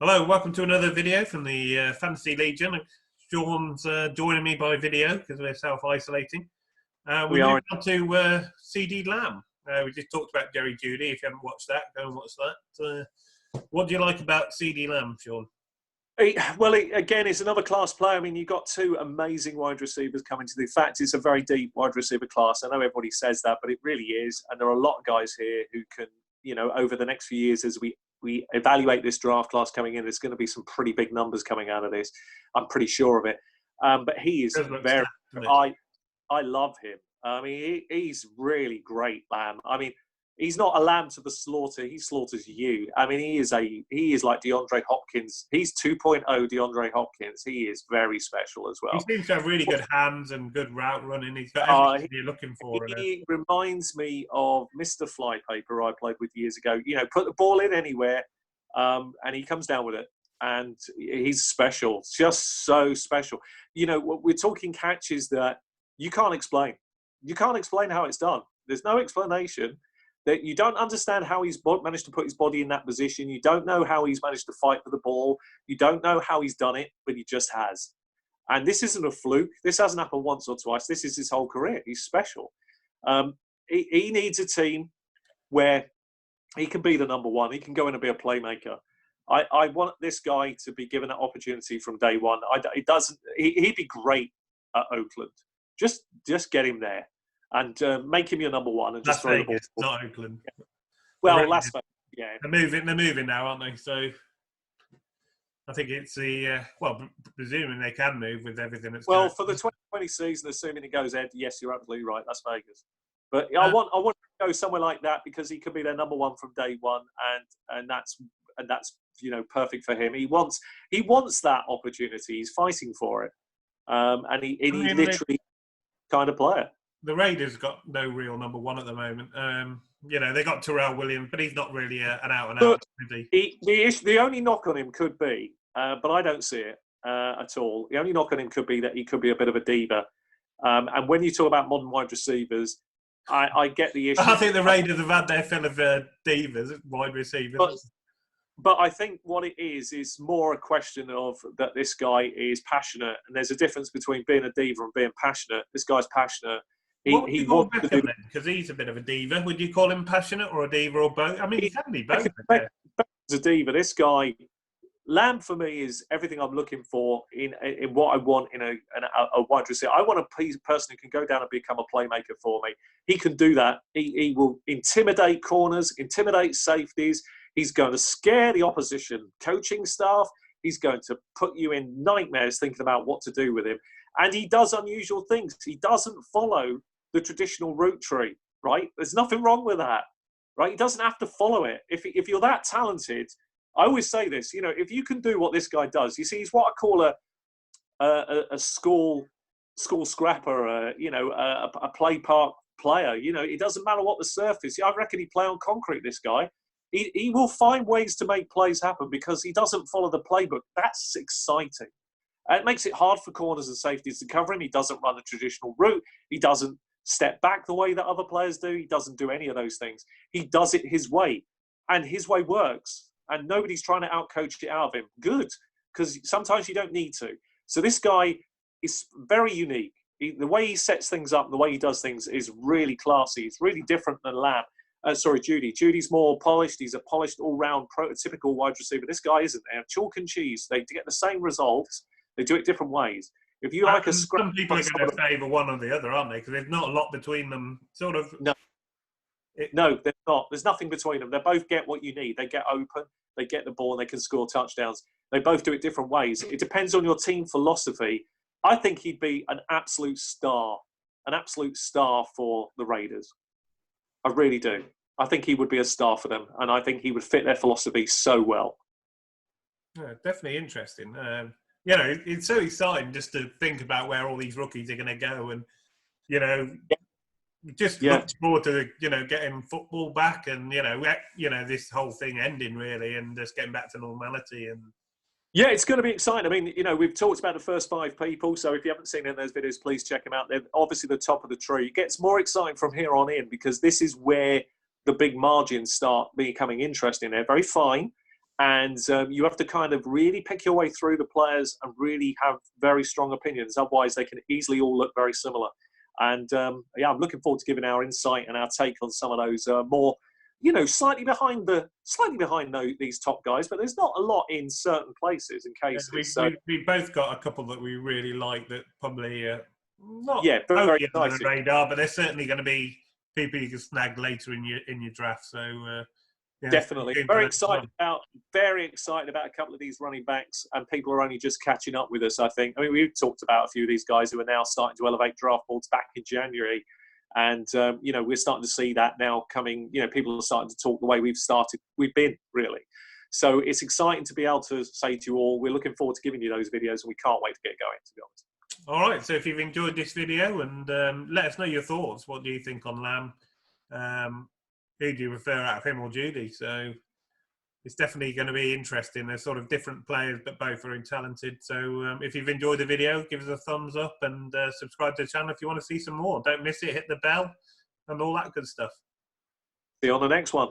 Hello, welcome to another video from the Fantasy Legion. Sean's joining me by video because we're self-isolating. We We're are. moving on to Ceedee Lamb. We just talked about Jerry Judy. If you haven't watched that, go and watch that. What do you like about Ceedee Lamb, Sean? Again, it's another class player. I mean, you've got two amazing wide receivers coming to the fact. It's a very deep wide receiver class. I know everybody says that, but it really is. And there are a lot of guys here who can, over the next few years as we evaluate this draft class coming in, there's going to be some pretty big numbers coming out of this. I'm pretty sure of it. But he is very. I love him. I mean, he's really great, Lamb. I mean, he's not a lamb to the slaughter. He slaughters you. I mean, he is like DeAndre Hopkins. He's 2.0 DeAndre Hopkins. He is very special as well. He seems to have really good hands and good route running. He's got everything you're looking for. He reminds me of Mr. Flypaper I played with years ago. Put the ball in anywhere, and he comes down with it. And he's special, just so special. We're talking catches that you can't explain. You can't explain how it's done. There's no explanation. That you don't understand how he's managed to put his body in that position. You don't know how he's managed to fight for the ball. You don't know how he's done it, but he just has. And this isn't a fluke. This hasn't happened once or twice. This is his whole career. He's special. He needs a team where he can be the number one. He can go in and be a playmaker. I want this guy to be given that opportunity from day one. He'd be great at Oakland. Just get him there. And make him your number one and just throw the ball. Not Oakland. Well, Las Vegas, yeah. They're moving now, aren't they? So I think it's presuming they can move with everything that's going. For the 2020 season, assuming it goes ahead, yes, you're absolutely right, Las Vegas. But I want to go somewhere like that because he could be their number one from day one, and that's perfect for him. He wants that opportunity. He's fighting for it, and he literally kind of player. The Raiders got no real number one at the moment. They got Terrell Williams, but he's not really an out-and-out. The only knock on him could be, but I don't see it at all. The only knock on him could be that he could be a bit of a diva. And when you talk about modern wide receivers, I get the issue. I think the Raiders have had their fill of divas, wide receivers. But I think what it is more a question of that this guy is passionate. And there's a difference between being a diva and being passionate. This guy's passionate. What would you call Beckham then? Because he's a bit of a diva. Would you call him passionate or a diva or both? I mean, he can be both. Beckham's a diva. This guy, Lamb for me is everything I'm looking for in what I want in a wide receiver. I want a person who can go down and become a playmaker for me. He can do that. He will intimidate corners, intimidate safeties. He's going to scare the opposition coaching staff. He's going to put you in nightmares thinking about what to do with him. And he does unusual things. He doesn't follow the traditional route tree, right? There's nothing wrong with that, right? He doesn't have to follow it. If you're that talented, I always say this, if you can do what this guy does, you see, he's what I call a school scrapper, a play park player. It doesn't matter what the surface. I reckon he'd play on concrete, this guy. He will find ways to make plays happen because he doesn't follow the playbook. That's exciting. It makes it hard for corners and safeties to cover him. He doesn't run the traditional route. He doesn't step back the way that other players do. He doesn't do any of those things. He does it his way, and his way works. And nobody's trying to outcoach it out of him. Good, because sometimes you don't need to. So this guy is very unique. The way he sets things up, the way he does things is really classy. It's really different than Lamb. Judy. Judy's more polished. He's a polished, all-round, prototypical wide receiver. This guy isn't. They're chalk and cheese. They get the same results. They do it different ways. If you like a scrap, some people are going to favour one or the other, aren't they? Because there's not a lot between them. Sort of. No, they're not. There's nothing between them. They both get what you need. They get open. They get the ball. And they can score touchdowns. They both do it different ways. It depends on your team philosophy. I think he'd be an absolute star for the Raiders. I really do. I think he would be a star for them, and I think he would fit their philosophy so well. Yeah, definitely interesting. It's so exciting just to think about where all these rookies are going to go, and look forward to getting football back, and this whole thing ending really, and just getting back to normality. And yeah, it's going to be exciting. I mean, we've talked about the first 5 people, so if you haven't seen any of those videos, please check them out. They're obviously the top of the tree. It gets more exciting from here on in because this is where the big margins start becoming interesting. They're very fine. And you have to kind of really pick your way through the players and really have very strong opinions. Otherwise, they can easily all look very similar. And yeah, I'm looking forward to giving our insight and our take on some of those more, slightly behind these top guys. But there's not a lot in certain places and cases. We both got a couple that we really like that probably not very, very totally under exciting. the radar, but they're certainly going to be people you can snag later in your draft. So yeah, definitely very excited about a couple of these running backs, and people are only just catching up with us. I think. I mean, we've talked about a few of these guys who are now starting to elevate draft boards back in January, and we're starting to see that now coming. People are starting to talk the way we've been really. So it's exciting to be able to say to you all, we're looking forward to giving you those videos, and we can't wait to get going, to be honest. All right, so if you've enjoyed this video, and let us know your thoughts. What do you think on Lamb? Who do you prefer out of him or Ceedee? So it's definitely going to be interesting. They're sort of different players, but both very talented. So if you've enjoyed the video, give us a thumbs up and subscribe to the channel if you want to see some more. Don't miss it, hit the bell and all that good stuff. See you on the next one.